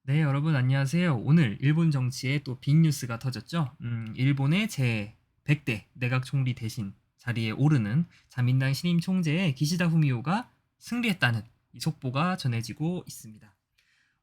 네, 여러분 안녕하세요. 오늘 일본 정치에 또 빅뉴스가 터졌죠. 일본의 제 100대 내각 총리 대신 자리에 오르는 자민당 신임 총재의 기시다 후미오가 승리했다는 이 속보가 전해지고 있습니다.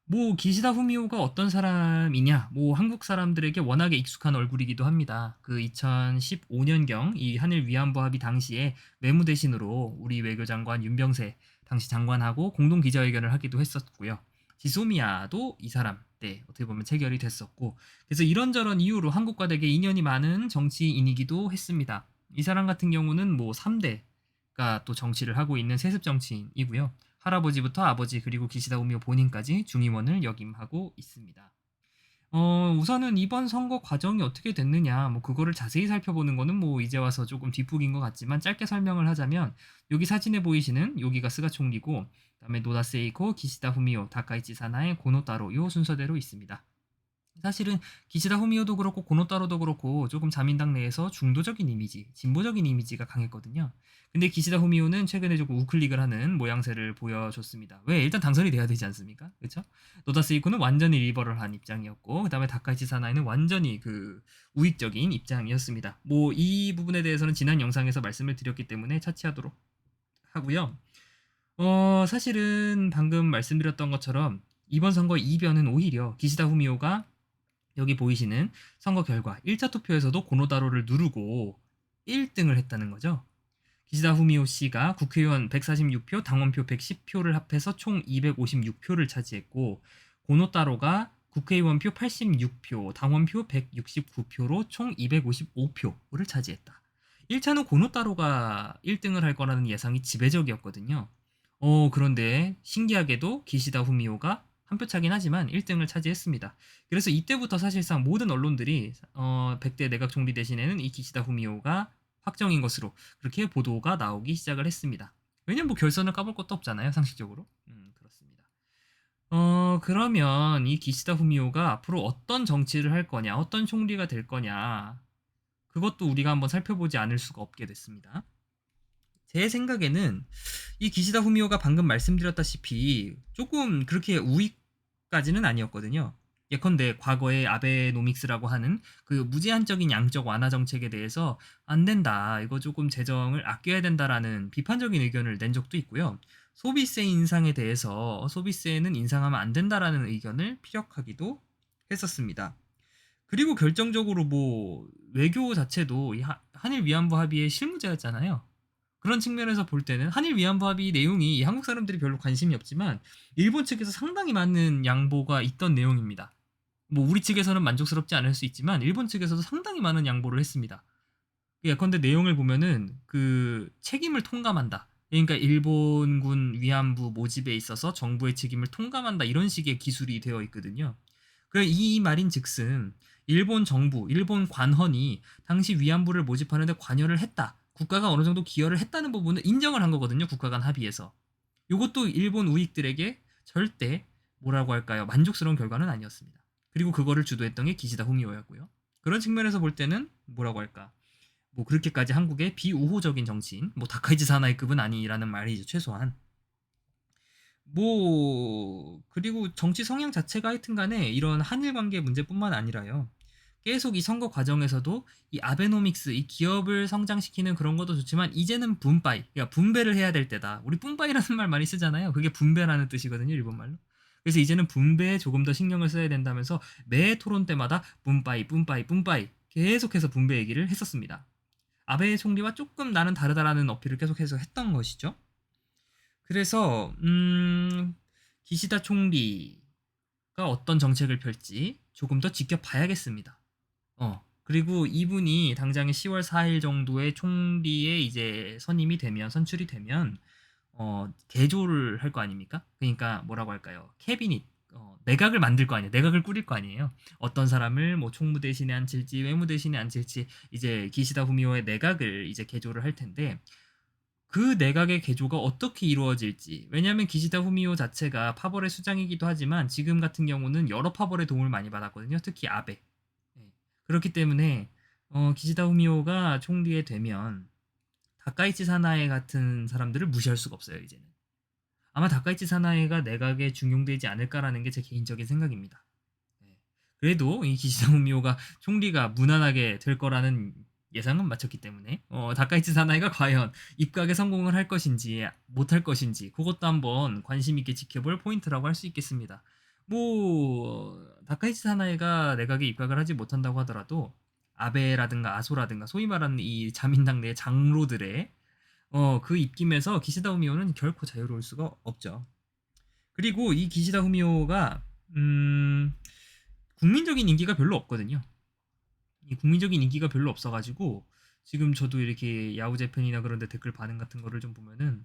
뭐 기시다 후미오가 어떤 사람이냐? 뭐 한국 사람들에게 워낙에 익숙한 얼굴이기도 합니다. 그 2015년경 이 한일 위안부 합의 당시에 외무 대신으로 우리 외교장관 윤병세 당시 장관하고 공동 기자회견을 하기도 했었고요. 지소미아도 이 사람 때 어떻게 보면 체결이 됐었고, 그래서 이런저런 이유로 한국과 되게 인연이 많은 정치인이기도 했습니다. 이 사람 같은 경우는 뭐 3대가 또 정치를 하고 있는 세습 정치인이고요. 할아버지부터 아버지 그리고 기시다 우미오 본인까지 중의원을 역임하고 있습니다. 우선은 이번 선거 과정이 어떻게 됐느냐, 뭐 그거를 자세히 살펴보는 거는 뭐 이제 와서 조금 뒷북인 것 같지만 짧게 설명을 하자면, 여기 사진에 보이시는 여기가 스가 총리고, 그다음에 노다 세이코, 기시다 후미오, 다카이치 사나에, 고노타로 요 순서대로 있습니다. 사실은 기시다 후미오도 그렇고 고노타로도 그렇고 조금 자민당 내에서 중도적인 이미지, 진보적인 이미지가 강했거든요. 근데 기시다 후미오는 최근에 조금 우클릭을 하는 모양새를 보여줬습니다. 왜? 일단 당선이 돼야 되지 않습니까? 그렇죠? 노다 스이코는 완전히 리버럴한 입장이었고, 그다음에 다카이치 사나이는 완전히 그 우익적인 입장이었습니다. 뭐 이 부분에 대해서는 지난 영상에서 말씀을 드렸기 때문에 차치하도록 하고요. 사실은 방금 말씀드렸던 것처럼 이번 선거 이변은 오히려 기시다 후미오가 여기 보이시는 선거 결과 1차 투표에서도 고노다로를 누르고 1등을 했다는 거죠. 기시다 후미오 씨가 국회의원 146표, 당원표 110표를 합해서 총 256표를 차지했고, 고노타로가 국회의원표 86표, 당원표 169표로 총 255표를 차지했다. 1차는 고노타로가 1등을 할 거라는 예상이 지배적이었거든요. 그런데 신기하게도 기시다 후미오가 한 표 차긴 하지만 1등을 차지했습니다. 그래서 이때부터 사실상 모든 언론들이 100대 내각 총리 대신에는 이 기시다 후미오가 확정인 것으로 그렇게 보도가 나오기 시작을 했습니다. 왜냐면 뭐 결선을 까볼 것도 없잖아요, 상식적으로. 그렇습니다. 그러면 이 기시다 후미오가 앞으로 어떤 정치를 할 거냐, 어떤 총리가 될 거냐, 그것도 우리가 한번 살펴보지 않을 수가 없게 됐습니다. 제 생각에는 이 기시다 후미오가 방금 말씀드렸다시피 조금 그렇게 우익까지는 아니었거든요. 예컨대 과거의 아베노믹스라고 하는 그 무제한적인 양적 완화 정책에 대해서 안 된다, 이거 조금 재정을 아껴야 된다라는 비판적인 의견을 낸 적도 있고요. 소비세 인상에 대해서 소비세는 인상하면 안 된다라는 의견을 피력하기도 했었습니다. 그리고 결정적으로 뭐 외교 자체도 이 한일 위안부 합의의 실무자였잖아요. 그런 측면에서 볼 때는 한일 위안부 합의 내용이 한국 사람들이 별로 관심이 없지만 일본 측에서 상당히 많은 양보가 있던 내용입니다. 뭐 우리 측에서는 만족스럽지 않을 수 있지만 일본 측에서도 상당히 많은 양보를 했습니다. 예컨대 내용을 보면은 그 책임을 통감한다. 그러니까 일본군 위안부 모집에 있어서 정부의 책임을 통감한다, 이런 식의 기술이 되어 있거든요. 이 말인즉슨 일본 정부, 일본 관헌이 당시 위안부를 모집하는데 관여를 했다, 국가가 어느 정도 기여를 했다는 부분을 인정을 한 거거든요, 국가 간 합의에서. 이것도 일본 우익들에게 절대 뭐라고 할까요, 만족스러운 결과는 아니었습니다. 그리고 그거를 주도했던 게 기시다 후미오였고요. 그런 측면에서 볼 때는 뭐라고 할까, 뭐 그렇게까지 한국의 비우호적인 정치인, 뭐 다카이치 사나이급은 아니라는 말이죠, 최소한. 뭐 그리고 정치 성향 자체가 하여튼간에 이런 한일 관계 문제뿐만 아니라요, 계속 이 선거 과정에서도 이 아베노믹스, 이 기업을 성장시키는 그런 것도 좋지만 이제는 분바이, 그러니까 분배를 해야 될 때다. 우리 분바이라는 말 많이 쓰잖아요. 그게 분배라는 뜻이거든요, 일본말로. 그래서 이제는 분배에 조금 더 신경을 써야 된다면서 매 토론 때마다 분바이, 분바이, 분바이 계속해서 분배 얘기를 했었습니다. 아베 총리와 조금 나는 다르다라는 어필을 계속해서 했던 것이죠. 그래서 기시다 총리가 어떤 정책을 펼지 조금 더 지켜봐야겠습니다. 그리고 이분이 당장에 10월 4일 정도에 총리에 이제 선임이 되면, 선출이 되면 개조를 할 거 아닙니까? 그러니까 뭐라고 할까요? 캐비닛, 내각을 만들 거 아니에요. 내각을 꾸릴 거 아니에요. 어떤 사람을 뭐 총무 대신에 앉힐지, 외무 대신에 앉힐지, 이제 기시다 후미오의 내각을 이제 개조를 할 텐데, 그 내각의 개조가 어떻게 이루어질지. 왜냐하면 기시다 후미오 자체가 파벌의 수장이기도 하지만 지금 같은 경우는 여러 파벌의 도움을 많이 받았거든요. 특히 아베. 네. 그렇기 때문에 기시다 후미오가 총리에 되면 다카이치 사나에 같은 사람들을 무시할 수가 없어요, 이제는. 아마 다카이치 사나이가 내각에 중용되지 않을까라는 게 제 개인적인 생각입니다. 네. 그래도 이 기시다 후미오가 총리가 무난하게 될 거라는 예상은 마쳤기 때문에 다카이치 사나이가 과연 입각에 성공을 할 것인지 못할 것인지 그것도 한번 관심 있게 지켜볼 포인트라고 할 수 있겠습니다. 뭐 다카이치 사나이가 내각에 입각을 하지 못한다고 하더라도 아베라든가 아소라든가 소위 말하는 이 자민당 내 장로들의 그 입김에서 기시다 후미오는 결코 자유로울 수가 없죠. 그리고 이 기시다 후미오가 국민적인 인기가 별로 없거든요. 이 국민적인 인기가 별로 없어가지고 지금 저도 이렇게 야후재팬이나 그런데 댓글 반응 같은 거를 좀 보면은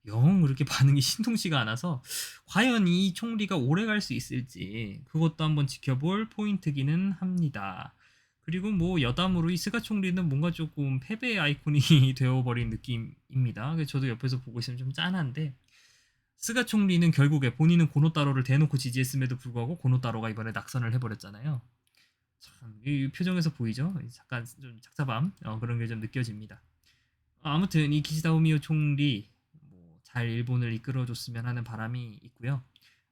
영 그렇게 반응이 신통치가 않아서 과연 이 총리가 오래 갈 수 있을지 그것도 한번 지켜볼 포인트기는 합니다. 그리고 뭐 여담으로 이 스가 총리는 뭔가 조금 패배의 아이콘이 되어버린 느낌입니다. 그래서 저도 옆에서 보고 있으면 좀 짠한데 스가 총리는 결국에 본인은 고노타로를 대놓고 지지했음에도 불구하고 고노타로가 이번에 낙선을 해버렸잖아요. 참, 이 표정에서 보이죠? 잠깐 좀 착잡함 그런 게 좀 느껴집니다. 아무튼 이 기시다 후미오 총리 잘 일본을 이끌어줬으면 하는 바람이 있고요.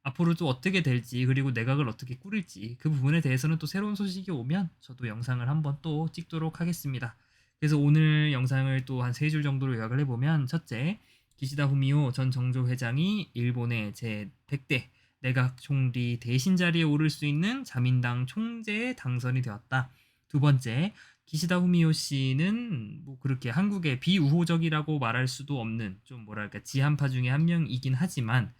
앞으로 또 어떻게 될지 그리고 내각을 어떻게 꾸릴지 그 부분에 대해서는 또 새로운 소식이 오면 저도 영상을 한번 또 찍도록 하겠습니다. 그래서 오늘 영상을 또 한 3줄 정도로 요약을 해보면 첫째, 기시다 후미오 전 정조회장이 일본의 제 100대 내각 총리 대신 자리에 오를 수 있는 자민당 총재에 당선이 되었다. 두 번째, 기시다 후미오 씨는 뭐 그렇게 한국의 비우호적이라고 말할 수도 없는 좀 뭐랄까 지한파 중에 한 명이긴 하지만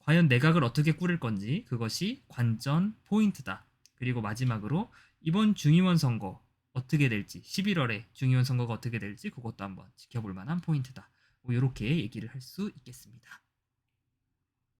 과연 내각을 어떻게 꾸릴 건지 그것이 관전 포인트다. 그리고 마지막으로 이번 중의원 선거 어떻게 될지 11월에 중의원 선거가 어떻게 될지 그것도 한번 지켜볼 만한 포인트다. 뭐 이렇게 얘기를 할 수 있겠습니다.